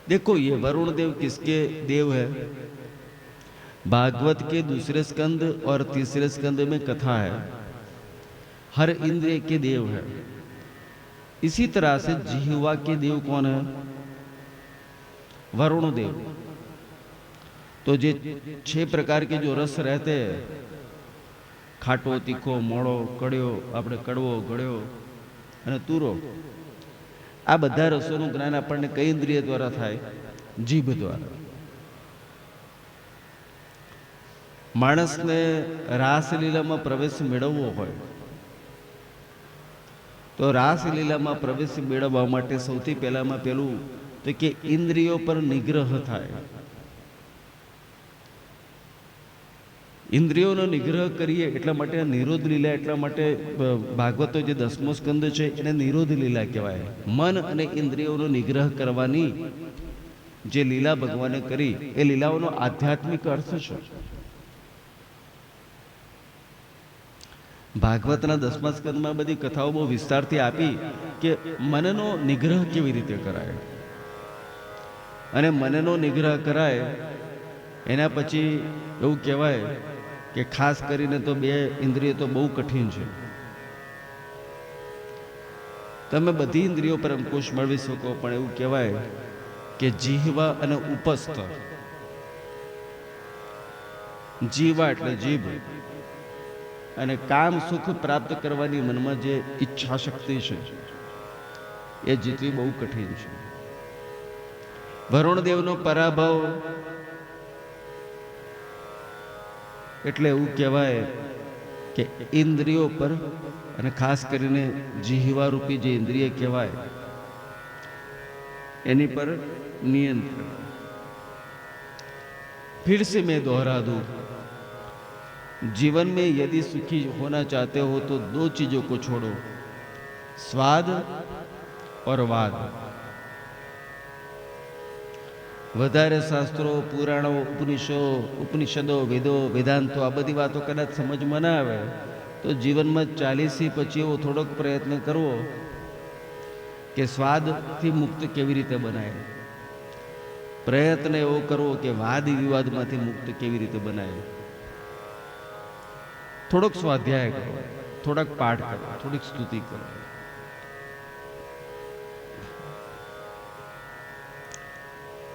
देखो, ये वरुण देव किसके देव है? भागवत के दूसरे स्कंद और तीसरे स्कंद में कथा है, हर इंद्रिय के देव है। इसी तरह से जिह्वा के देव कौन है? वरुण देव। तो जे 6 प्रकार के जो रस रहते हैं, खाटो, तीखो, मोड़ो, कड़ियो, આપણે કડવો, ગળ્યો અને તુરો, આ બધા રસોનું જ્ઞાન આપણને કઈ ઇન્દ્રિય દ્વારા થાય? જીભ દ્વારા. માણસને રાસલીલામાં પ્રવેશ મેળવવો હોય તો રાસલીલામાં પ્રવેશ મેળવવા માટે સૌથી પહેલામાં પેલું તો કે ઇન્દ્રિયો પર નિગ્રહ થાય. ઇન્દ્રિયોનો નિગ્રહ કરીએ એટલા માટે નિરોધ લીલા, એટલા માટે ભાગવતો જે 10મો સ્કંદ છે એને નિરોધ લીલા કહેવાય. મન અને ઇન્દ્રિયોનો નિગ્રહ કરવાની જે લીલા ભગવાને કરી એ લીલાઓનો આધ્યાત્મિક અર્થ છે. ભાગવતના 10મા સ્કંદમાં બધી કથાઓ બહુ વિસ્તારથી આપી કે મનનો નિગ્રહ કેવી રીતે કરાય, અને મનનો નિગ્રહ કરાય એના પછી એવું કહેવાય કે ખાસ કરીને તો 2 ઇન્દ્રિય તો બહુ કઠિન છે. તમે બધી ઇન્દ્રિયો પર અંકુશ મેળવી શકો, પણ એવું કહેવાય કે જીહવા અને ઉપસ્થ. જીવા એટલે જીભ, અને કામ સુખ પ્રાપ્ત કરવાની મનમાં જે ઈચ્છા શક્તિ છે એ જીતવી બહુ કઠિન છે. વરુણ દેવનો પરાભવ એટલે એવું કહેવાય કે ઇન્દ્રિયો પર, અને ખાસ કરીને જીહવા રૂપી જે ઇન્દ્રિય કહેવાય એની પર નિયંત્રણ. फिर से मैं दोहरा दूं, जीवन में यदि सुखी होना चाहते हो तो 2 चीजों को छोड़ो, स्वाद और वाद. વધારે શાસ્ત્રો, પુરાણો, ઉપનિષદો, વેદો, વેદાંતો આ બધી વાતો કદાચ સમજમાં ના આવે તો જીવનમાં 40 પછી એવો થોડોક પ્રયત્ન કરવો કે સ્વાદથી મુક્ત કેવી રીતે બનાય. પ્રયત્ન એવો કરવો કે વાદ વિવાદમાંથી મુક્ત કેવી રીતે બનાય. થોડોક સ્વાધ્યાય કરો, થોડાક પાઠ કરો, થોડીક સ્તુતિ કરો.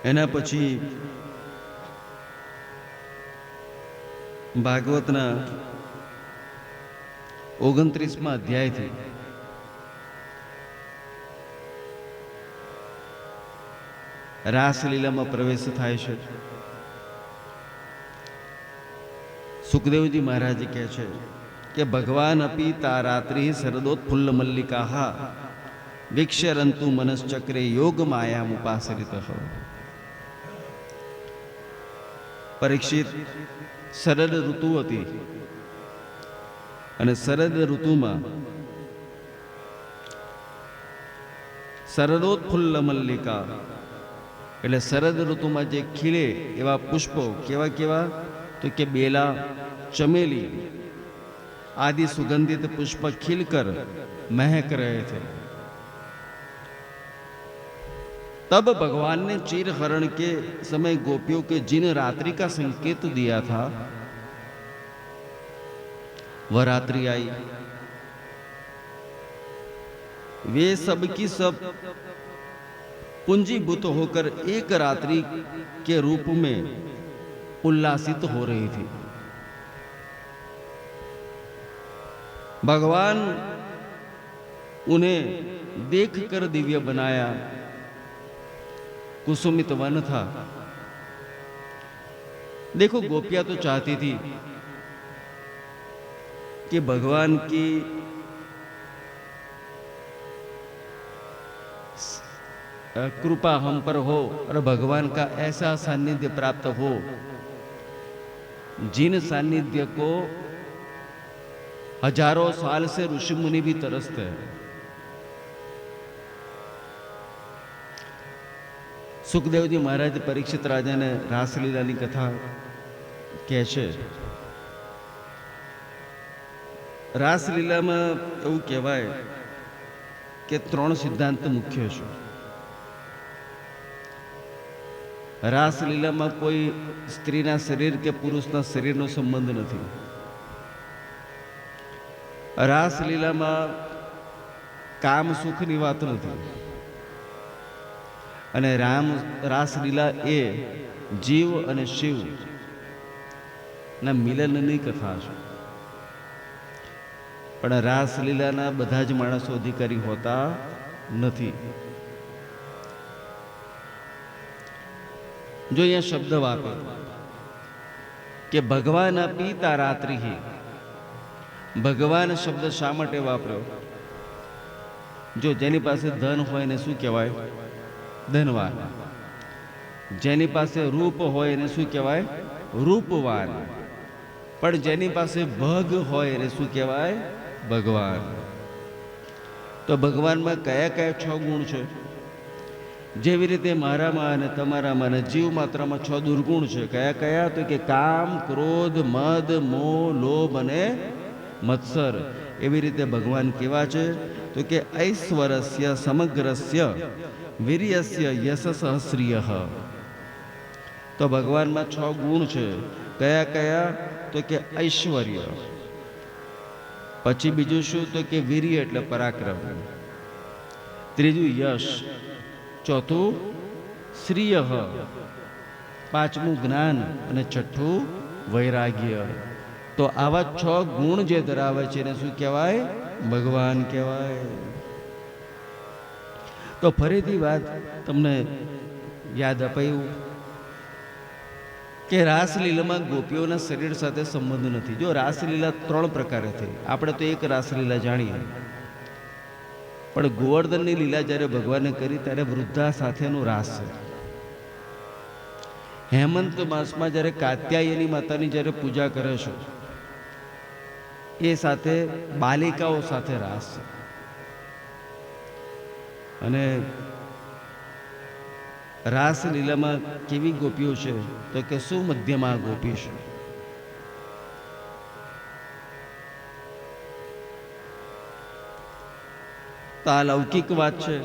એના પછી ભાગવતના 29મા અધ્યાયથી રાસલીલામાં પ્રવેશ થાય છે. સુખદેવજી મહારાજ કહે છે કે ભગવાન અપી તારાત્રિ શરદોત્ફુલ્લ મલ્લિકા વિક્ષરંતુ મનશ્ચક્રે યોગ માયામ ઉપાસરિત. પરીક્ષિત, શરદ ઋતુ હતી અને શરદ ઋતુમાં શરદોત્ફુલ્લ મલ્લિકા એટલે શરદ ઋતુમાં જે ખીલે એવા પુષ્પો કેવા કેવા તો કે બેલા, चमेली आदि सुगंधित पुष्प खिलकर महक रहे थे. तब भगवान ने चीरहरण के समय गोपियों के जिन रात्रि का संकेत दिया था वह रात्रि आई. वे सब की सब पुंजीभूत होकर एक रात्रि के रूप में उल्लासित हो रही थी. भगवान उन्हें देखकर दिव्य बनाया. कुसुमित वन था. देखो, गोपियां तो चाहती थी कि भगवान की कृपा हम पर हो और भगवान का ऐसा सानिध्य प्राप्त हो जिन सानिध्य को हजारों साल से ऋषि मुनि भी तरसते हैं. सुखदेवजी महाराज परीक्षित राजा ने रासलीलाની कथा કહે છે. રાસલીલામાં એવું કહેવાય કે 3 સિદ્ધાંત મુખ્ય છે. રાસલીલામાં કોઈ સ્ત્રીના શરીર કે પુરુષના શરીરનો સંબંધ નથી. રાસલીલામાં કામ સુખની વાત નથી. અને રાસલીલા એ જીવ અને શિવ ના મિલનની કથા છે. પણ રાસલીલાના બધા જ માણસો અધિકારી હોતા નથી. જો અહીંયા શબ્દ વાપરે કે ભગવાન પીતા રાત્રિ, ભગવાન શબ્દ શા માટે વાપર્યો? જો જેની પાસે ધન હોય એને શું કહેવાય? ધનવાન. જેની પાસે રૂપ હોય એને શું કહેવાય? રૂપવાન. પણ જેની પાસે ભગ હોય એને શું કહેવાય? ભગવાન. તો ભગવાનમાં કયા કયા 6 ગુણ છે? જેવી રીતે મારામાં અને તમારામાં અને જીવ માત્રામાં 6 દુર્ગુણ છે. કયા કયા? તો કે કામ, ક્રોધ, મદ, મોહ, લોભ અને મત્સર. એવી રીતે ભગવાન કેવા છે? તો કે ઐશ્વરસ્ય સમગ્રસ્ય વીર્યસ્ય યશ સહસ્રિય. તો ભગવાનમાં 6 ગુણ છે. કયા કયા? તો કે ઐશ્વર્ય. પછી બીજું શું? તો કે વીર્ય એટલે પરાક્રમ. ત્રીજું યશ. ચોથું શ્રીય. પાંચમું જ્ઞાન. અને છઠ્ઠું વૈરાગ્ય. તો આવા 6 ગુણ જે ધરાવે છે એને શું કહેવાય? ભગવાન કહેવાય. તો ફરીથી વાત તમને યાદ અપાયું કે રાસલીલામાં ગોપીઓના શરીર સાથે સંબંધ નથી. જો રાસલીલા 3 પ્રકારે થઈ. આપણે તો એક રાસલીલા જાણીએ, પણ ગોવર્ધનની લીલા જ્યારે ભગવાને કરી ત્યારે વૃદ્ધા સાથેનો રાસ છે. હેમંત માસમાં જ્યારે કાત્યાયની માતાની જ્યારે પૂજા કરે છે એ સાથે બાલિકાઓ સાથે રાસ છે. અને રાસલીલામાં કેવી ગોપીઓ છે? તો કે સુમધ્યમાં ગોપી છે. તો આ લૌકિક વાત છે.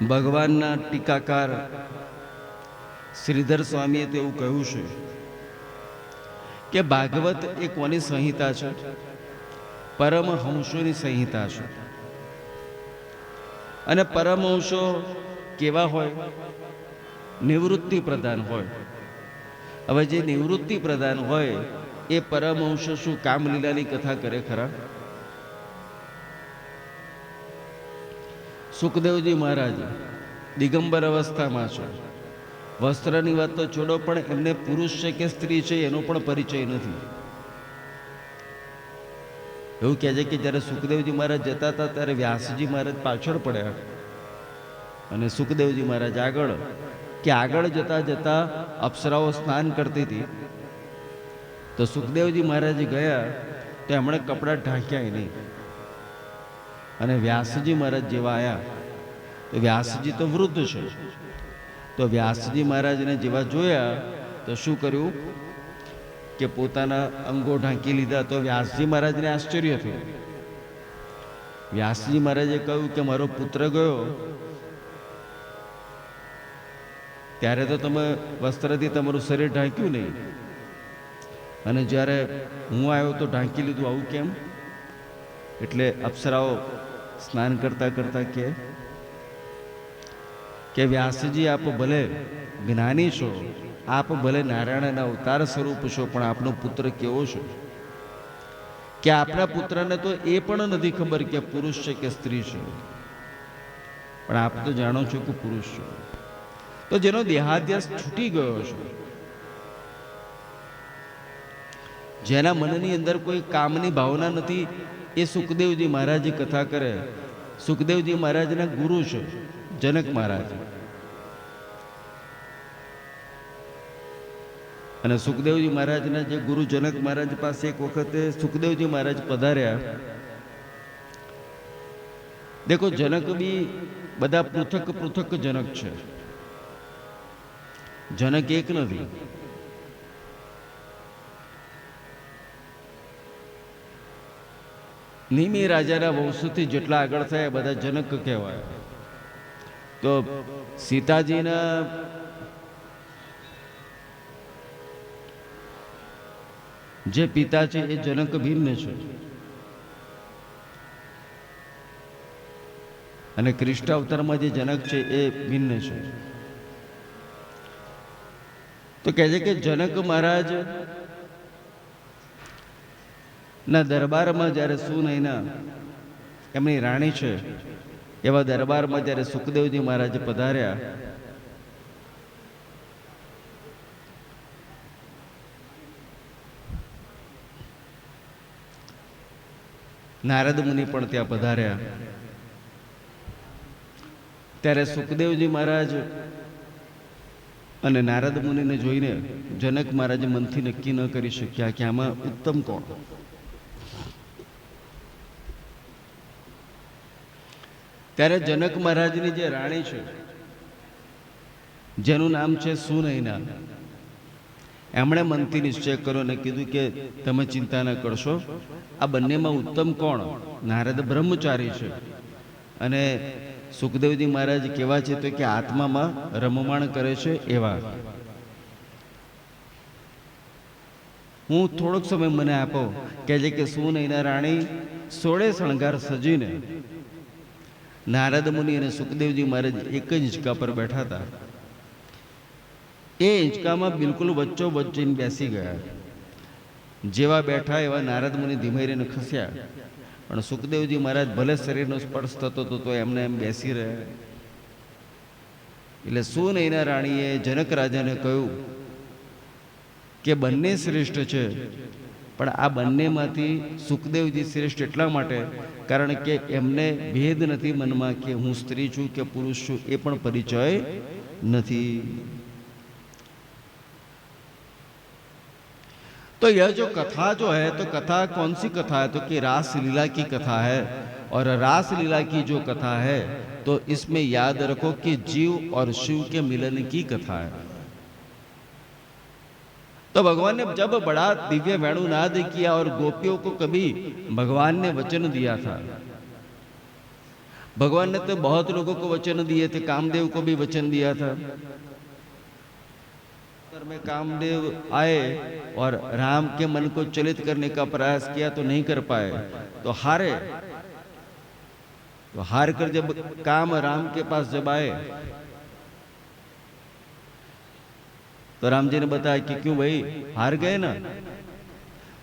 ભગવાનના ટીકાકાર શ્રીધર સ્વામીએ તો એવું કહ્યું છે કે ભાગવત એ કોની સંહિતા છે? પરમહંસોની સંહિતા છે. અને પરમહંસો કેવા હોય? નિવૃત્તિ પ્રધાન હોય. હવે જે નિવૃત્તિ પ્રધાન હોય એ પરમહંસો શું કામલીલાની કથા કરે ખરા? સુખદેવજી મહારાજ દિગંબર અવસ્થામાં છે. વસ્ત્રની વાત તો છોડો, પણ એમને પુરુષ છે કે સ્ત્રી છે એનો પણ પરિચય નથી. એવું કહે છે કે જ્યારે સુખદેવજી મહારાજ જતા હતા ત્યારે વ્યાસજી મહારાજ પાછળ પડ્યા અને સુખદેવજી મહારાજ આગળ. કે આગળ જતા જતા અપ્સરાઓ સ્નાન કરતી હતી તો સુખદેવજી મહારાજ ગયા તો એમણે કપડાં ઢાંક્યા નહીં. અને વ્યાસજી મહારાજ જેવા આવ્યા તો વ્યાસજી તો વૃદ્ધ છે, તો વ્યાસજી મહારાજને જેવા જોયા તો શું કર્યું કે પોતાના અંગો ઢાંકી લીધા. તો વ્યાસજી મહારાજને આશ્ચર્ય થયું. વ્યાસજી મહારાજે કહ્યું કે મારો પુત્ર ગયો ત્યારે તો તમે વસ્ત્રથી તમારું શરીર ઢાંક્યું નહીં, અને જ્યારે હું આવ્યો તો ઢાંકી લીધું, આવું કેમ? એટલે અપ્સરાઓ સ્નાન કરતા કરતા કે વ્યાસજી આપ ભલે જ્ઞાની છો, આપ ભલે નારાયણના અવતાર સ્વરૂપ છો, પણ આપનો પુત્ર કેવો છે કે આપણા પુત્રને તો એ પણ નથી ખબર કે પુરુષ છે કે સ્ત્રી છે, પણ આપ તો જાણો છો કે પુરુષ છો. તો જેનો દેહાધ્યાસ છૂટી ગયો છે, જેના મનની અંદર કોઈ કામની ભાવના નથી, એ સુખદેવજી મહારાજ કથા કરે. સુખદેવજી મહારાજના ગુરુ છે જનક મહારાજ, અને સુખદેવજી મહારાજના જે ગુરુ જનક મહારાજ પાસે એક વખતે સુખદેવજી મહારાજ પધાર્યા. દેખો, જનક બી બધા પૃથક પૃથક જનક છે, જનક એક નથી. નિમિ રાજાના વંશથી જેટલા આગળ થયા બધા જનક કહેવાય. તો સીતાજીના જે પિતા છે એ જનક ભીમ છે, અને કૃષ્ણ અવતારમાં જે જનક છે એ ભિન્ન છે. તો કહે છે કે જનક મહારાજ ના દરબારમાં જ્યારે સુનયના એમની રાણી છે એવા દરબારમાં જ્યારે સુખદેવજી મહારાજ પધાર્યા, નારદ મુનિ પણ ત્યાં પધાર્યા, ત્યારે સુખદેવજી મહારાજ અને નારદ મુનિને જોઈને જનક મહારાજ મનથી નક્કી ન કરી શક્યા કે આમાં ઉત્તમ કોણ. ત્યારે જનક મહારાજની જે રાણી છે જેનું નામ છે સુનયના, એમણે મનથી નિશ્ચય કર્યો અને કીધું કે તમે ચિંતા ન કરશો, આ બંનેમાં ઉત્તમ કોણ? નારદ બ્રહ્મચારી છે અને સુખદેવજી મહારાજ કેવા છે તો કે આત્મામાં રમમાણ કરે છે એવા. હું થોડોક સમય મને આપો. કહે છે કે સુનયના રાણી 16 શણગાર સજીને નારદ મુનિ અને સુખદેવજી મહારાજ એક જ હિંચકા પર બેઠા હતા. એ હિંચકામાં બિલકુલ વચ્ચો વચ્ચે બેસી ગયા. જેવા બેઠા એવા નારદ મુનિ ધીમે રહીને ખસ્યા, પણ સુખદેવજી મહારાજ ભલે શરીરનો સ્પર્શ થતો હતો તો એમને એમ બેસી રહ્યા. એટલે સુનયના રાણીએ જનક રાજાને કહ્યું કે બંને શ્રેષ્ઠ છે, પણ આ બંનેમાંથી સુખદેવજી શ્રેષ્ઠ એટલા માટે કારણ કે એમને ભેદ નથી મનમાં કે હું સ્ત્રી છું કે પુરુષ છું, એ પણ પરિચય નથી. तो यह जो कथा जो है, तो कथा कौन सी कथा है? तो कि रास लीला की कथा है. और रास लीला की जो कथा है तो इसमें याद रखो कि जीव और शिव के मिलन की कथा है. तो भगवान ने जब बड़ा दिव्य वेणुनाद किया और गोपियों को कभी भगवान ने वचन दिया था. भगवान ने तो बहुत लोगों को वचन दिए थे, कामदेव को भी वचन दिया था. में कामदेव आए और राम के मन को चलित करने का प्रयास किया तो नहीं कर पाए, तो हारे. तो हार कर जब काम राम के पास जब आए तो राम जी ने बताया कि क्यों भाई हार गए ना?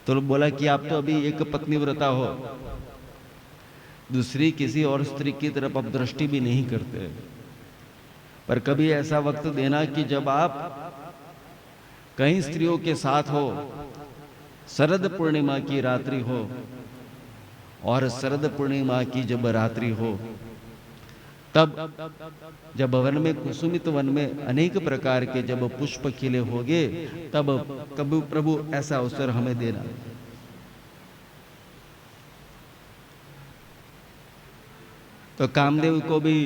तो बोला कि आप तो अभी एक पत्नी व्रता हो, दूसरी किसी और स्त्री की तरफ आप दृष्टि भी नहीं करते. पर कभी ऐसा वक्त देना कि जब आप कई स्त्रियों के साथ हो, शरद पूर्णिमा की रात्रि हो, और शरद पूर्णिमा की जब रात्रि हो, तब जब वन में कुसुमित वन में अनेक प्रकार के जब पुष्प खिले होंगे, तब कभी प्रभु ऐसा अवसर हमें देना. तो कामदेव को भी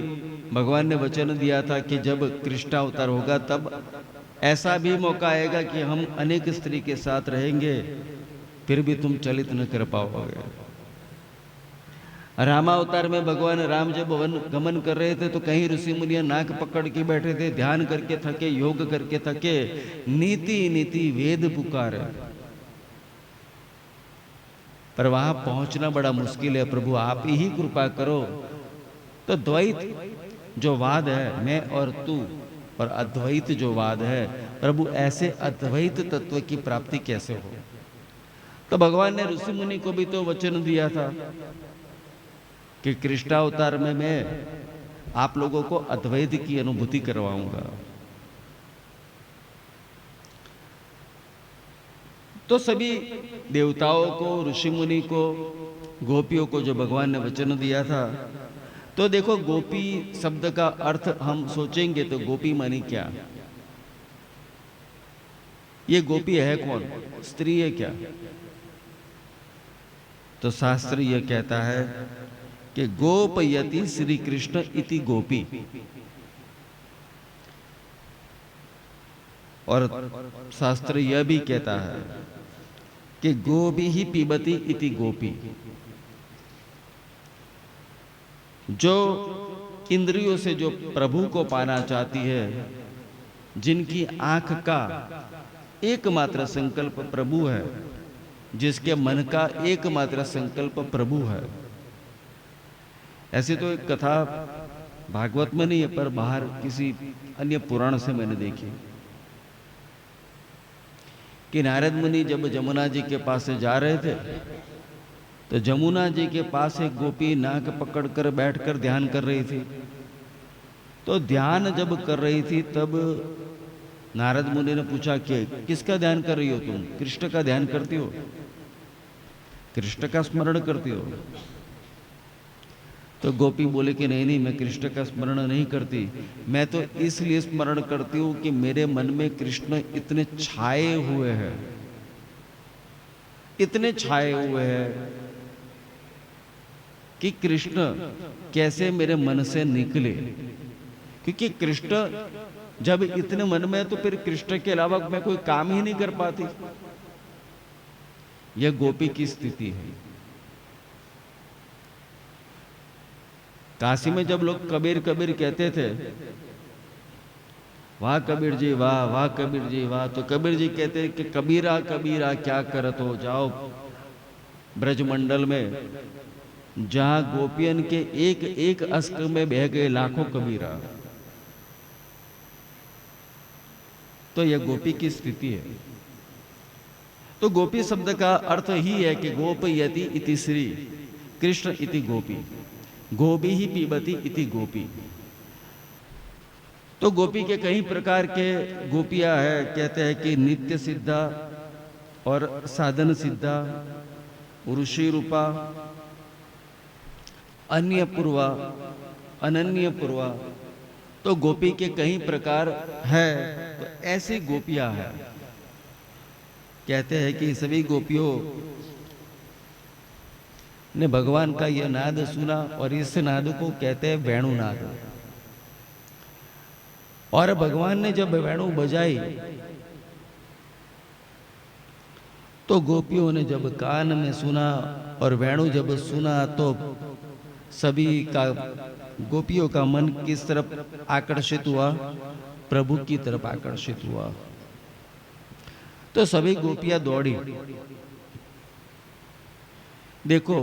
भगवान ने वचन दिया था कि जब कृष्ण अवतार होगा तब ऐसा भी मौका आएगा कि हम अनेक स्त्री के साथ रहेंगे, फिर भी तुम चलित न कर पाओगे. रामावतार में भगवान राम जब वन गमन कर रहे थे तो कहीं ऋषि मुनियां नाक पकड़ के बैठे थे, ध्यान करके थके, योग करके थके, नीति नीति वेद पुकारे, पर वहां पहुंचना बड़ा मुश्किल है. प्रभु आप ही कृपा करो. तो द्वैत जो वाद है, मैं और तू, और अद्वैत जो वाद है, प्रभु ऐसे अद्वैत तत्व की प्राप्ति कैसे हो? तो भगवान ने ऋषि मुनि को भी तो वचन दिया था कि कृष्णावतार में मैं आप लोगों को अद्वैत की अनुभूति करवाऊंगा. तो सभी देवताओं को, ऋषि मुनि को, गोपियों को जो भगवान ने वचन दिया था, तो देखो गोपी शब्द का अर्थ हम सोचेंगे तो गोपी मानी क्या? ये गोपी है कौन? स्त्री है क्या? तो शास्त्र यह कहता है कि गोपयति श्री कृष्ण इति गोपी. और शास्त्र यह भी कहता है कि गोभी ही पीबती इति गोपी. जो इंद्रियों से जो प्रभु को पाना चाहती है, जिनकी आंख का एकमात्र संकल्प प्रभु है, जिसके मन का एकमात्र संकल्प प्रभु है। ऐसे तो एक कथा भागवत में नहीं है, पर बाहर किसी अन्य पुराण से मैंने देखी कि नारद मुनि जब जमुना जी के पास से जा रहे थे, तो जमुना जी के पास एक गोपी नाक पकड़कर बैठकर ध्यान कर रही थी। तो ध्यान जब कर रही थी तब नारद मुनि ने पूछा कि किसका ध्यान कर रही हो तुम? कृष्ण का ध्यान करती हो? कृष्ण का स्मरण करती हो? तो गोपी बोले कि नहीं नहीं, मैं कृष्ण का स्मरण नहीं करती, मैं तो इसलिए स्मरण करती हूं कि मेरे मन में कृष्ण इतने छाए हुए हैं, इतने छाए हुए हैं कि कृष्ण कैसे मेरे मन से निकले। क्योंकि कृष्ण जब इतने मन में है तो फिर कृष्ण के अलावा मैं कोई काम ही नहीं कर पाती। यह गोपी की स्थिति है। काशी में जब लोग कबीर कबीर कहते थे, वाह कबीर जी वाह, वाह कबीर जी वाह, तो कबीर जी कहते कि कबीरा कबीरा क्या करत हो, जाओ ब्रजमंडल में जहां गोपियन के एक एक अस्क में बह गए लाखों कबीरा। तो यह गोपी की स्थिति है। तो गोपी शब्द का अर्थ ही है कि गोपयति इति श्री कृष्ण इति गोपी, गोपी ही पीबती इति गोपी। तो गोपी के कई प्रकार के गोपियां है। कहते हैं कि नित्य सिद्धा और साधन सिद्धा, ऋषि रूपा, अन्य पूर्वा, अनन्य पूर्वा। तो गोपी के कई प्रकार है। तो ऐसी गोपियां है। कहते हैं कि सभी गोपियों ने भगवान का यह नाद सुना और इस नाद को कहते हैं वेणुनाद। और भगवान ने जब वेणु बजाई तो गोपियों ने जब कान में सुना और वेणु जब सुना तो सभी का, गोपियों का मन किस तरफ आकर्षित हुआ? प्रभु की तरफ आकर्षित हुआ। तो सभी गोपियां दौड़ी। देखो,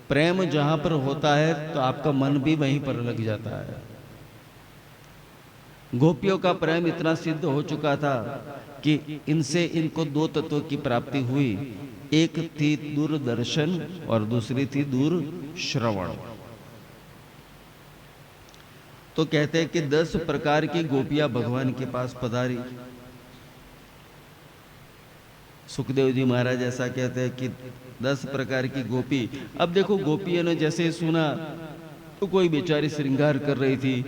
प्रेम जहां पर होता है तो आपका मन भी वहीं पर लग जाता है। गोपियों का प्रेम इतना सिद्ध हो चुका था कि इनसे इनको दो तत्वों की प्राप्ति हुई। एक थी दूरदर्शन और दूसरी थी दूर श्रवण। तो कहते हैं कि 10 प्रकार की गोपियां भगवान के पास पधारी। सुखदेव जी महाराज ऐसा कहते हैं कि 10 प्रकार की गोपी। अब देखो, गोपियों ने जैसे सुना तो कोई बेचारी श्रृंगार कर रही थी,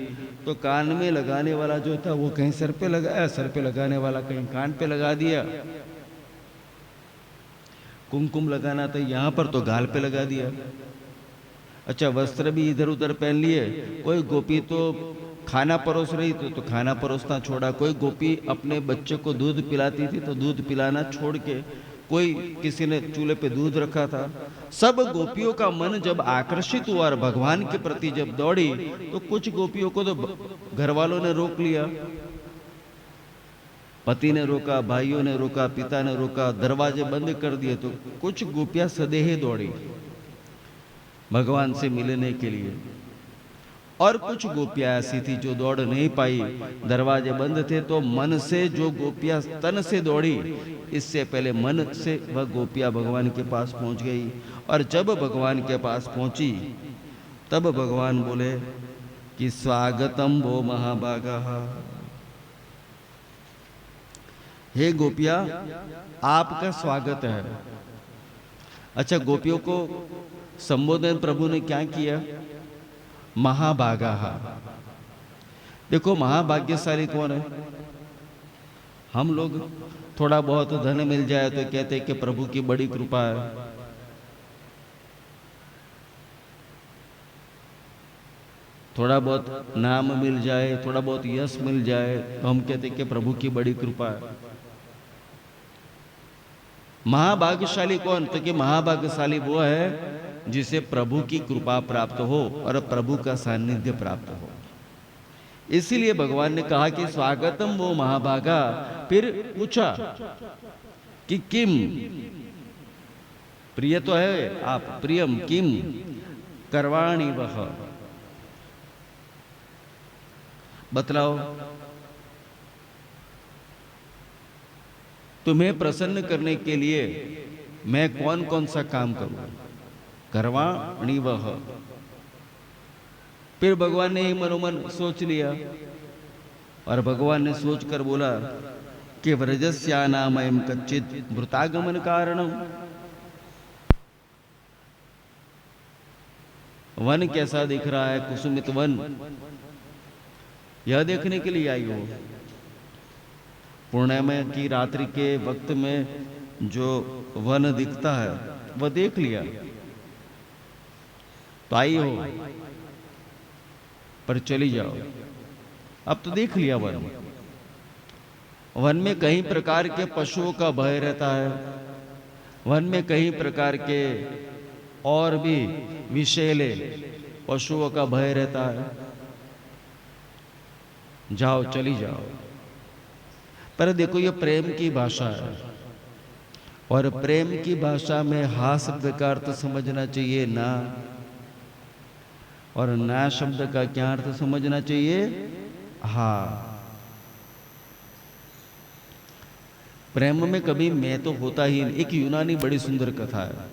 तो कान में लगाने वाला जो था वो कहीं सर पे लगाया, सर पे लगाने वाला कहीं कान पे लगा दिया। कुमकुम लगाना था यहाँ पर तो गाल पे लगा दिया। अच्छा, वस्त्र भी इधर उधर पहन लिए। कोई गोपी तो खाना परोस रही तो खाना परोसना छोड़ा। कोई गोपी अपने बच्चे को दूध पिलाती थी तो दूध पिलाना छोड़ के, कोई किसी ने चूल्हे पे दूध रखा था। सब गोपियों का मन जब आकर्षित हुआ और भगवान के प्रति जब दौड़ी, तो कुछ गोपियों को तो घर वालों ने रोक लिया। पति ने रोका, भाइयों ने रोका, पिता ने रोका, दरवाजे बंद कर दिए। तो कुछ गोपियां सदेहे दौड़ी भगवान से मिलने के लिए। और कुछ गोपियां ऐसी थी जो दौड़ नहीं पाई, दरवाजे बंद थे। तो मन से जो गोपियां तन से दौड़ी, इससे पहले मन से वह गोपियां भगवान के पास पहुंच गई। और जब भगवान के पास पहुंची तब भगवान बोले कि स्वागतम वो महाभागा। हे गोपियां, आपका स्वागत है। अच्छा, गोपियों को संबोधन प्रभु ने क्या किया? महाभागा। देखो, महाभाग्यशाली कौन है? हम लोग थोड़ा बहुत धन मिल जाए तो कहते हैं कि प्रभु की बड़ी कृपा है। थोड़ा बहुत नाम मिल जाए, थोड़ा बहुत यश मिल जाए तो हम कहते हैं कि प्रभु की बड़ी कृपा है। महाभाग्यशाली कौन? तो कि महाभाग्यशाली वो है जिसे प्रभु की कृपा प्राप्त हो और प्रभु का सानिध्य प्राप्त हो। इसीलिए भगवान ने कहा कि स्वागतम वो महाभागा। फिर पूछा कि किम, प्रिय तो है आप, प्रियम किम करवाणी वह, बतलाओ तुम्हें प्रसन्न करने के लिए मैं कौन कौन सा काम करूं। करवाणी वह। फिर भगवान ने ही मनोमन सोच लिया और भगवान ने सोचकर बोला कि व्रजस्यानामयम कच्चित मृतागमन कारणम। वन कैसा दिख रहा है, कुसुमित वन, यह देखने के लिए आई हो। पूर्णिमा की रात्रि के वक्त में जो वन दिखता है वह देख लिया तो आई हो, पर चली जाओ। अब तो देख लिया वन, वन में कई प्रकार के पशुओं का भय रहता है, वन में कई प्रकार के और भी विषैले पशुओं का भय रहता है। जाओ, चली जाओ। पर देखो, ये प्रेम की भाषा है और प्रेम की भाषा में हा शब्द का अर्थ समझना चाहिए ना, और ना शब्द का क्या अर्थ समझना चाहिए, हा। प्रेम में कभी मैं तो होता ही नहीं। एक यूनानी बड़ी सुंदर कथा है।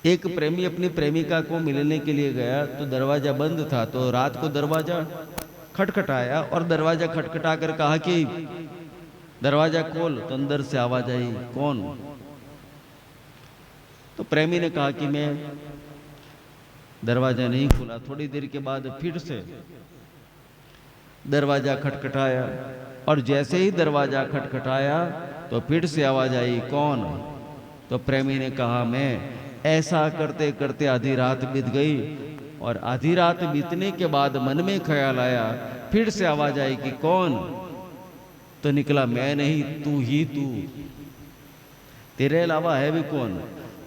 एक प्रेमी अपनी प्रेमिका को मिलने के लिए गया तो दरवाजा बंद था, तो रात को दरवाजा खटखटाया और दरवाजा खटखटा कर कहा कि दरवाजा खोल। तो अंदर से आवाज आई, कौन? तो प्रेमी ने कहा कि मैं। दरवाजा नहीं खुला। थोड़ी देर के बाद फिर से दरवाजा खटखटाया और जैसे ही दरवाजा खटखटाया तो फिर से आवाज आई, कौन? तो प्रेमी ने कहा, मैं। ऐसा करते करते आधी रात बीत गई और आधी रात बीतने के बाद मन में ख्याल आया, फिर से आवाज आई कि कौन? तो निकला, मैं नहीं, तू ही तू, तेरे अलावा है भी कौन?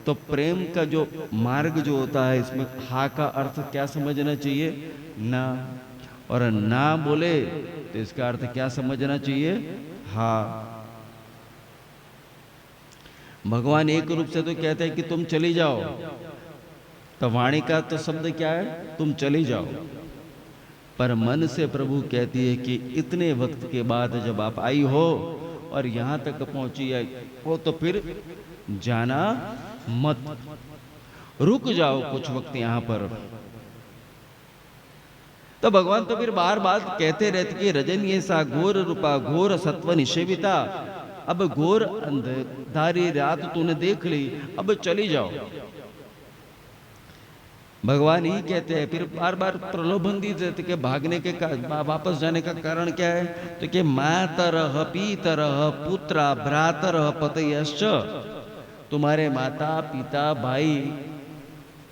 तो प्रेम का जो मार्ग जो होता है, इसमें हा का अर्थ क्या समझना चाहिए, ना। और ना बोले तो इसका अर्थ क्या समझना चाहिए, हा। भगवान एक रूप से तो कहते हैं कि तुम चली जाओ, तो वाणी का तो शब्द क्या है, तुम चली जाओ। पर मन से प्रभु कहती है कि इतने वक्त के बाद जब आप आई हो और यहां तक पहुंची हो तो फिर जाना मत, रुक जाओ कुछ वक्त यहां पर। तो भगवान तो फिर बार बार कहते रहते कि रजन ये सा घोर रूपा घोर सत्व निषेविता। अब घोर अंधकारी रात तूने देख ली, अब चली जाओ। भगवान ही कहते हैं, फिर बार बार प्रलोभन दी देते कि भागने के वापस जाने का कारण क्या है, तो कि मातरः पितरः पुत्रा भ्रातरः पतयश्च। तुम्हारे माता पिता भाई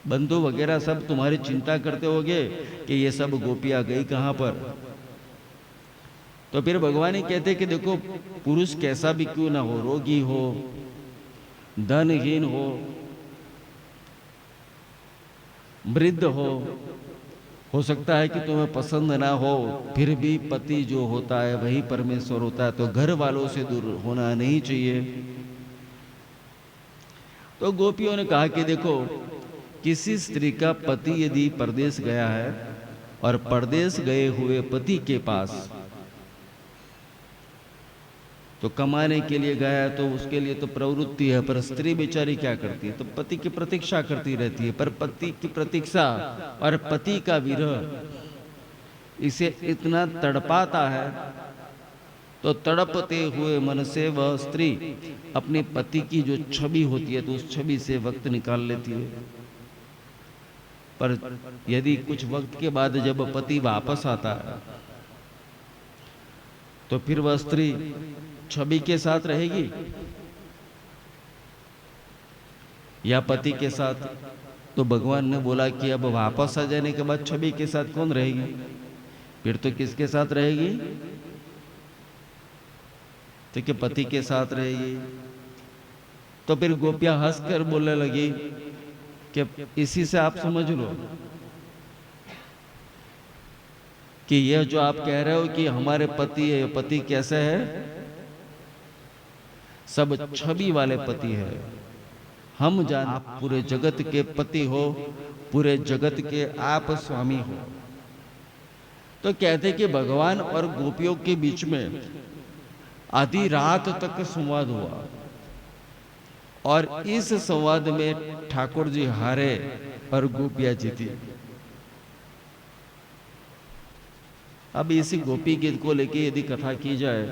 बंधु वगैरह सब तुम्हारी चिंता करते होगे कि ये सब गोपियां गई कहां पर। तो फिर भगवान ही कहते कि देखो, पुरुष कैसा भी क्यों ना हो, रोगी हो, धनहीन वृद्ध हो सकता है कि तुम्हें पसंद ना हो, फिर भी पति जो होता है वही परमेश्वर होता है, तो घर वालों से दूर होना नहीं चाहिए। तो गोपियों ने कहा कि देखो, किसी स्त्री का पति यदि परदेश गया है और परदेश गए हुए पति के पास तो कमाने के लिए गया है, तो उसके लिए तो प्रवृत्ति है, पर स्त्री बेचारी क्या करती है, तो पति की प्रतीक्षा करती रहती है। पर पति की प्रतीक्षा और पति का विरह इसे इतना तड़पाता है, तो तड़पते हुए मन से वह स्त्री अपने पति की जो छवि होती है तो उस छवि से वक्त निकाल लेती है। पर यदि कुछ वक्त के बाद जब पति वापस आता है तो फिर वह स्त्री छवि के साथ रहेगी या पति के साथ? तो भगवान ने बोला कि अब वापस आ जाने के बाद छवि के साथ कौन रहेगी, फिर तो किसके साथ रहेगी, तो कि पति के साथ रहेगी। तो फिर गोपियां हंसकर बोलने लगी कि इसी से आप समझ लो कि यह जो आप कह रहे हो कि हमारे पति है, पति कैसे है? सब छवि वाले पति है। हम जान आप पूरे जगत के पति हो, पूरे जगत के आप स्वामी हो। तो कहते कि भगवान और गोपियों के बीच में आधी रात तक संवाद हुआ और इस संवाद में ठाकुर जी हारे और गोपियां जीती। अब इसी गोपी गीत को लेके यदि कथा की जाए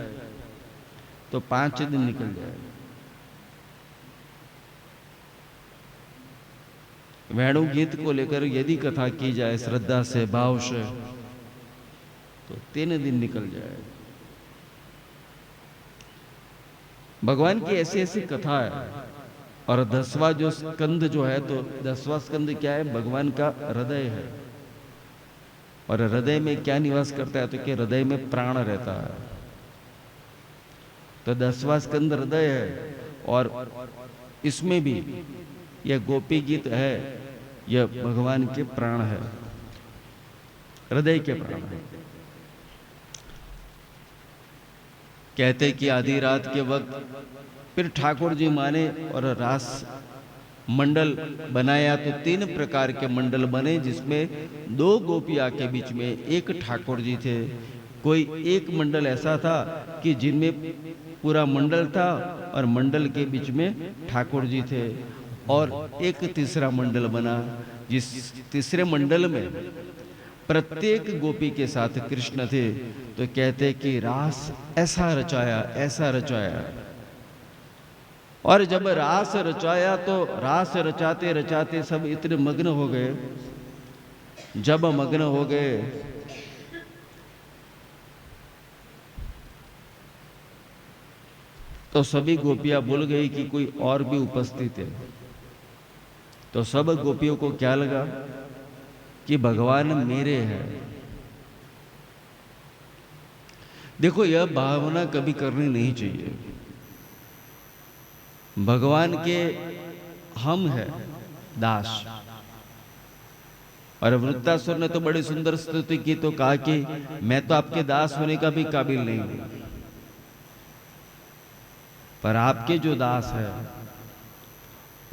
तो 5 दिन निकल जाए। वेणु गीत को लेकर यदि कथा की जाए श्रद्धा से, भाव से, तो 3 दिन निकल जाए। भगवान की ऐसी ऐसी कथा है। और 10वां जो स्कंद जो है, तो 10वां स्कंद क्या है? भगवान का हृदय है। और हृदय में क्या निवास करता है? तो कि हृदय में प्राण रहता है। तो 10वां स्कंद हृदय है और इसमें भी यह गोपी गीत है, यह भगवान के प्राण है, हृदय के प्राण है। कहते कि आधी रात के वक्त फिर ठाकुर जी माने और रास मंडल बनाया। तो 3 प्रकार के मंडल बने, जिसमें 2 गोपियां के बीच में एक ठाकुर जी थे। कोई एक मंडल ऐसा था कि जिनमें पूरा मंडल था और मंडल के बीच में ठाकुर जी थे। और एक तीसरा मंडल बना, जिस तीसरे मंडल में प्रत्येक गोपी के साथ कृष्ण थे। तो कहते कि रास ऐसा रचाया, ऐसा रचाया। और जब रास रचाया तो रास रचाते रचाते सब इतने मग्न हो गए। जब मग्न हो गए तो सभी गोपियां भूल गई कि कोई और भी उपस्थित है। तो सब गोपियों को क्या लगा कि भगवान मेरे हैं। देखो, यह भावना कभी करनी नहीं चाहिए। भगवान के हम हैं दास। और वृत्तासुर ने तो बड़ी सुंदर स्तुति की, तो कहा कि मैं तो आपके दास होने का भी काबिल नहीं हूं, पर आपके जो दास है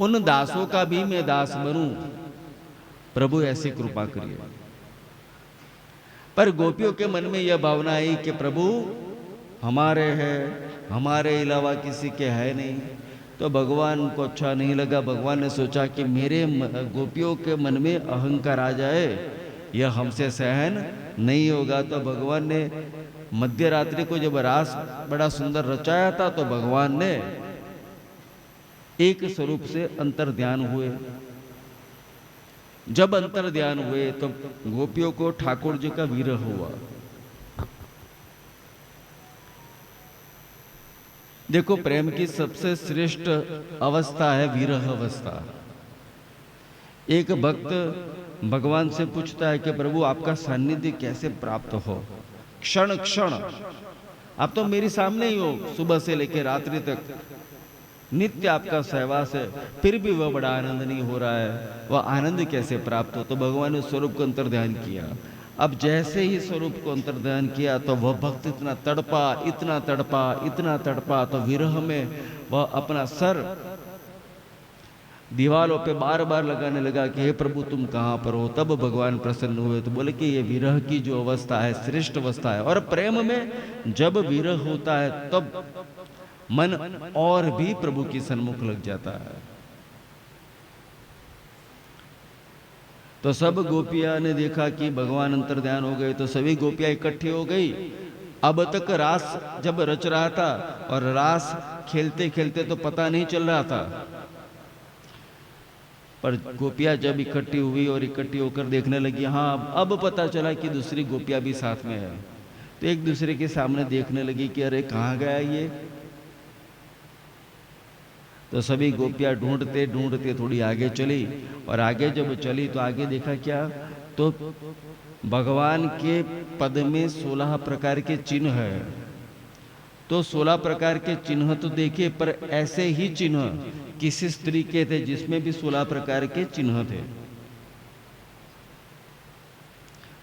उन दासों का भी मैं दास बनूं। प्रभु ऐसी कृपा करिए। पर गोपियों के मन में यह भावना आई कि प्रभु हमारे हैं, हमारे अलावा किसी के है नहीं। तो भगवान को अच्छा नहीं लगा। भगवान ने सोचा कि मेरे गोपियों के मन में अहंकार आ जाए, यह हमसे सहन नहीं होगा। तो भगवान ने मध्य रात्रि को जब रास बड़ा सुंदर रचाया था, तो भगवान ने एक स्वरूप से अंतर ध्यान हुए। जब अंतर ध्यान हुए तो गोपियों को ठाकुर जी का विरह हुआ। देखो, प्रेम की सबसे श्रेष्ठ अवस्था है विरह अवस्था। एक भक्त भगवान से पूछता है कि प्रभु आपका सानिध्य कैसे प्राप्त हो। क्षण क्षण आप तो मेरे सामने ही हो, सुबह से लेकर रात्रि तक नित्य आपका सहवास है, फिर भी वह बड़ा आनंद नहीं हो रहा है। वह आनंद कैसे प्राप्त हो? तो भगवान ने स्वरूप को अंतर ध्यान किया। अब जैसे ही स्वरूप को अंतर ध्यान किया तो वह भक्त इतना तड़पा, इतना तड़पा, इतना तड़पा, तो विरह में वह अपना सर दीवारों पे बार बार लगाने लगा कि हे प्रभु तुम कहाँ पर हो। तब भगवान प्रसन्न हुए। तो बोले कि ये विरह की जो अवस्था है श्रेष्ठ अवस्था है। और प्रेम में जब विरह होता है तब मन और भी प्रभु की सन्मुख लग जाता है। तो सब गोपियां ने देखा कि भगवान अंतर ध्यान हो गए, तो सभी गोपियां इकट्ठी हो गई। अब तक रास जब रच रहा था और रास खेलते खेलते तो पता नहीं चल रहा था, पर गोपियां जब इकट्ठी हुई और इकट्ठी होकर देखने लगी, हाँ अब पता चला कि दूसरी गोपियां भी साथ में है। तो एक दूसरे के सामने देखने लगी कि अरे कहाँ गया ये। तो सभी गोपियां ढूंढते ढूंढते थोड़ी आगे चली। और आगे जब चली तो आगे देखा क्या, तो भगवान के पद में 16 प्रकार के चिन्ह है। तो 16 प्रकार के चिन्ह तो देखे, पर ऐसे ही चिन्ह किसी स्त्री के थे जिसमें भी 16 प्रकार के चिन्ह थे।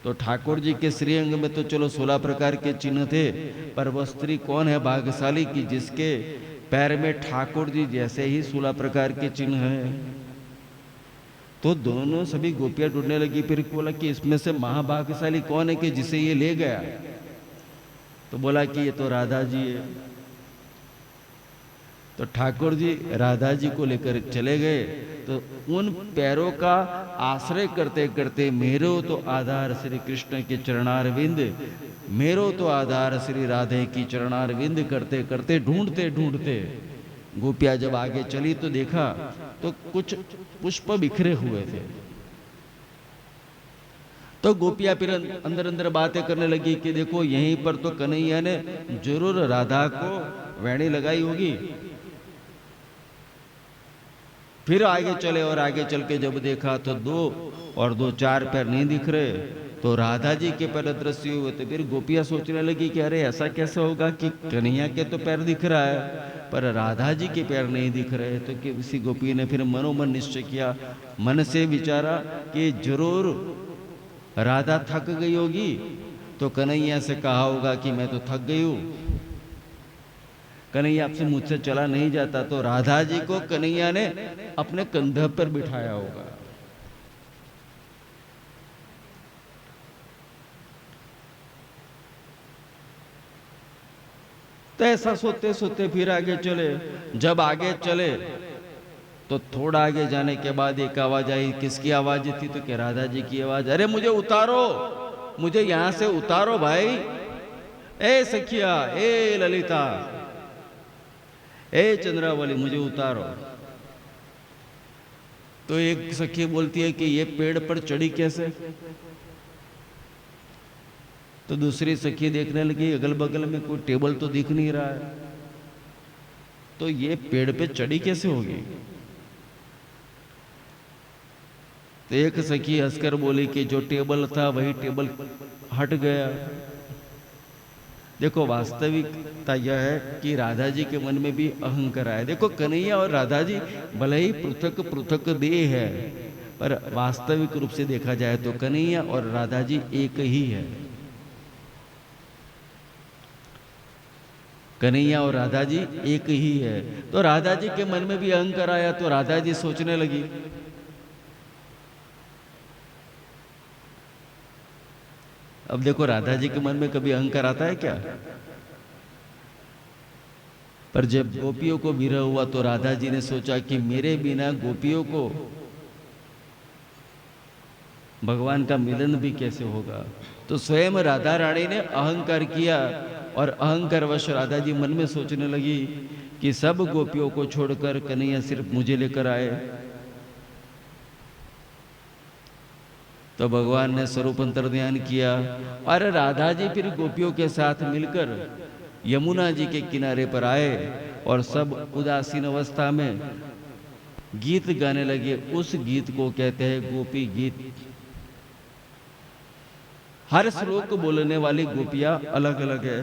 तो ठाकुर जी के श्रीअंग में तो चलो 16 प्रकार के चिन्ह थे, पर वह स्त्री कौन है भाग्यशाली की जिसके पैर में ठाकुर जी जैसे ही 16 प्रकार के चिन्ह है। तो दोनों सभी गोपियां ढूंढने लगी। फिर बोला कि इसमें से महाभाग्यशाली कौन है कि जिसे ये ले गया। तो बोला कि ये तो राधा जी है। तो ठाकुर जी राधा जी को लेकर चले गए। तो उन पैरों का आश्रय करते करते मेरो तो आधार श्री कृष्ण के चरणारविंद, मेरो तो आधार श्री राधे की चरणारविंद करते करते ढूंढते ढूंढते गोपियां जब आगे चली तो देखा तो कुछ पुष्प बिखरे हुए थे। तो गोपियां फिर अंदर अंदर बातें करने लगी कि देखो यहीं पर तो कन्हैया ने जरूर राधा को वेणी लगाई होगी। फिर आगे चले और आगे चल के जब देखा तो 2 और 2 4 पैर नहीं दिख रहे, तो राधा जी के पैर दृश्य हुए। तो फिर गोपियां सोचने लगी कि अरे ऐसा कैसे होगा कि कन्हैया के तो पैर दिख रहा है पर राधा जी के पैर नहीं दिख रहे। तो किसी गोपी ने फिर मनोमन निश्चय किया, मन से विचारा कि जरूर राधा थक गई होगी, तो कन्हैया से कहा होगा कि मैं तो थक गई हूं, कन्हैया आपसे मुझसे चला नहीं जाता। तो राधा जी को कन्हैया ने अपने कंधे पर बिठाया होगा। तो ऐसा सोते सोते फिर आगे चले। जब आगे चले तो थोड़ा आगे जाने के बाद एक आवाज आई। किसकी आवाज थी? तो क्या राधा जी की आवाज। अरे मुझे उतारो, मुझे यहां से उतारो भाई। ए सखिया, ए ललिता, ए चंद्रावली, मुझे उतारो। तो एक सखी बोलती है कि ये पेड़ पर चढ़ी कैसे। तो दूसरी सखी देखने लगी अगल बगल में कोई टेबल तो दिख नहीं रहा है, तो ये पेड़ पे चढ़ी कैसे होगी। तो एक सखी हंसकर बोली कि जो टेबल था वही टेबल हट गया। देखो वास्तविकता यह है कि राधा जी के मन में भी अहंकार है। देखो कन्हैया और राधा जी भले ही पृथक पृथक देह है, पर वास्तविक रूप से देखा जाए तो कन्हैया और राधा जी एक ही है। कन्हैया और राधा जी एक ही है। तो राधा जी के मन में भी अहंकार आया। तो राधा जी सोचने लगी, अब देखो राधा जी के मन में कभी अहंकार आता है क्या। पर जब गोपियों को विरह हुआ तो राधा जी ने सोचा कि मेरे बिना गोपियों को भगवान का मिलन भी कैसे होगा। तो स्वयं राधा रानी ने अहंकार किया और अहंकारवश राधा जी मन में सोचने लगी कि सब गोपियों को छोड़कर कन्हैया सिर्फ मुझे लेकर आए। तो भगवान ने स्वरूप अंतर्ध्यान किया और राधा जी फिर गोपियों के साथ मिलकर यमुना जी के किनारे पर आए और सब उदासीन अवस्था में गीत गाने लगे। उस गीत को कहते हैं गोपी गीत। हर श्लोक बोलने वाली गोपियां अलग अलग है।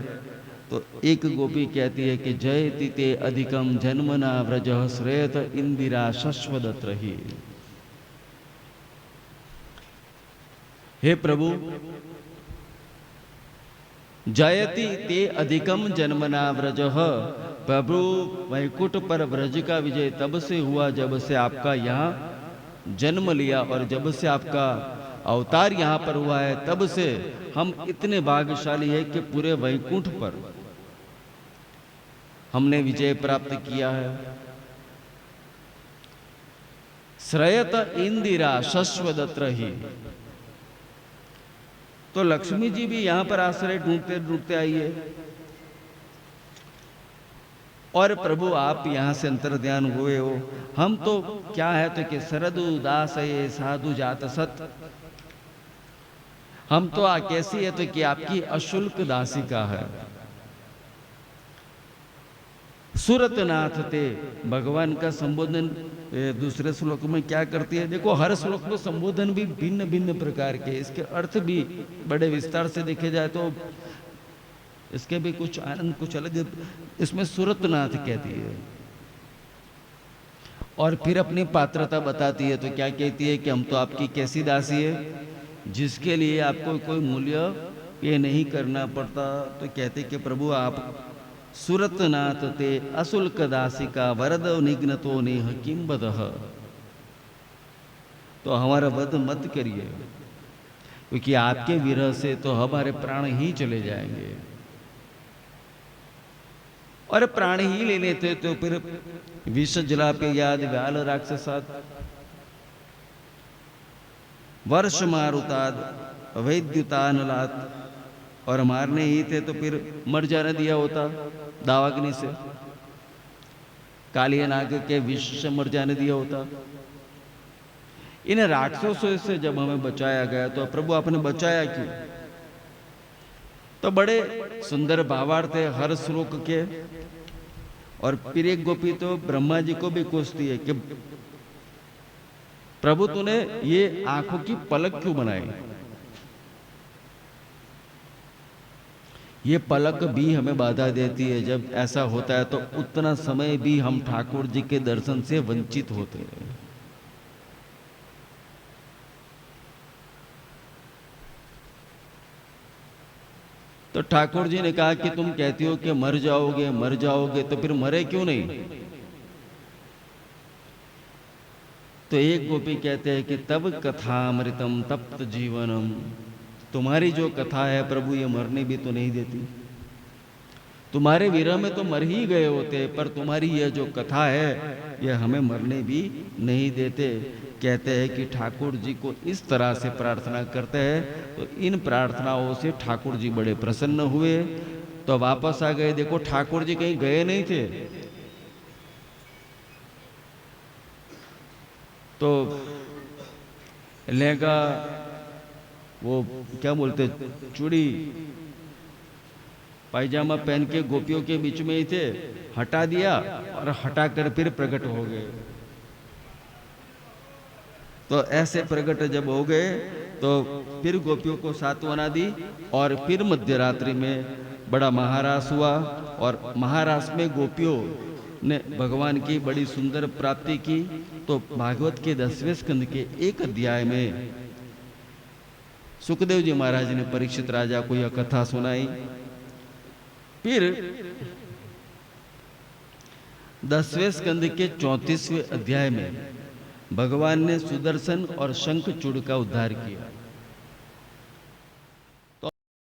तो एक गोपी कहती है कि जयति ते अधिकम जन्मना व्रज श्रेयत इंदिरा शश्वदत रही। हे प्रभु, जयति ते अधिकम जन्मना व्रज। प्रभु वैकुंठ पर व्रज का विजय तब से हुआ जब से आपका यहाँ जन्म लिया और जब से आपका अवतार यहाँ पर हुआ है, तब से हम इतने भाग्यशाली है कि पूरे वैकुंठ पर हमने विजय प्राप्त किया है। श्रयत इंदिरा शश्वदत रही। तो लक्ष्मी जी भी यहां पर आश्रय ढूंढते ढूंढते आई है। और प्रभु आप यहां से अंतर्ध्यान हुए हो। हम तो क्या है तो कि शरद उदास ये साधु जात सत। हम तो कैसी है तो कि आपकी अशुल्क दासिका है। सुरतनाथ थे। भगवान का संबोधन दूसरे श्लोक में क्या करती है। देखो हर श्लोक में संबोधन भी भिन्न भिन्न प्रकार के, इसके अर्थ भी बड़े विस्तार से देखे जाए तो इसके भी कुछ आनंद, कुछ अलग इसमें सुरतनाथ कहती है। और फिर अपनी पात्रता बताती है, तो क्या कहती है कि हम तो आपकी कैसी दासी है जिसके लिए आपको कोई मूल्य ये नहीं करना पड़ता। तो कहते कि प्रभु आप सुरतनाथ ते असुल्क दासिका वरद निग्नतो नेह किम बदह, तो हमारा वध मत करिए, क्योंकि आपके विरह से तो हमारे प्राण ही चले जाएंगे। और प्राण ही ले लेते तो फिर विष जला पे याद व्याल राक्षसात वर्ष मारुताद वैद्युतानलात, और मारने ही थे तो फिर मर जाने दिया होता दावाग्नि से, कालिया नाग के विष से मर जाने दिया होता। इन राक्षसों से जब हमें बचाया गया तो प्रभु आपने बचाया क्यों? तो बड़े सुंदर भावार्थ है हर श्लोक के। और फिर एक गोपी तो ब्रह्मा जी को भी कोसती है कि प्रभु तूने ये आंखों की पलक क्यों बनाई? ये पलक भी हमें बाधा देती है। जब ऐसा होता है तो उतना समय भी हम ठाकुर जी के दर्शन से वंचित होते हैं। तो ठाकुर जी ने कहा कि तुम कहती हो कि मर जाओगे मर जाओगे, तो फिर मरे क्यों नहीं? तो एक गोपी कहते हैं कि तब कथामृतम तप्त जीवनम, तुम्हारी जो कथा है प्रभु ये मरने भी तो नहीं देती। तुम्हारे विरह में तो मर ही गए होते, पर तुम्हारी यह जो कथा है यह हमें मरने भी नहीं देते। कहते हैं कि ठाकुर जी को इस तरह से प्रार्थना करते हैं तो इन प्रार्थनाओं से ठाकुर जी बड़े प्रसन्न हुए, तो वापस आ गए। देखो ठाकुर जी कहीं गए नहीं थे। तो लहंगा वो क्या बोलते चूड़ी पायजामा पहन के गोपियों के बीच में ही थे, हटा दिया और हटाकर फिर प्रकट हो गए। तो ऐसे प्रकट जब हो गए तो फिर गोपियों को सांत्वना दी, और फिर मध्यरात्रि में बड़ा महारास हुआ। और महारास में गोपियों ने भगवान की बड़ी सुंदर प्राप्ति की। तो भागवत के 10वें स्कंद के एक अध्याय में सुखदेव जी महाराज ने परीक्षित राजा को यह कथा सुनाई। फिर 10वें स्कंद के 34वें अध्याय में भगवान ने सुदर्शन और शंखचूड़ का उद्धार किया।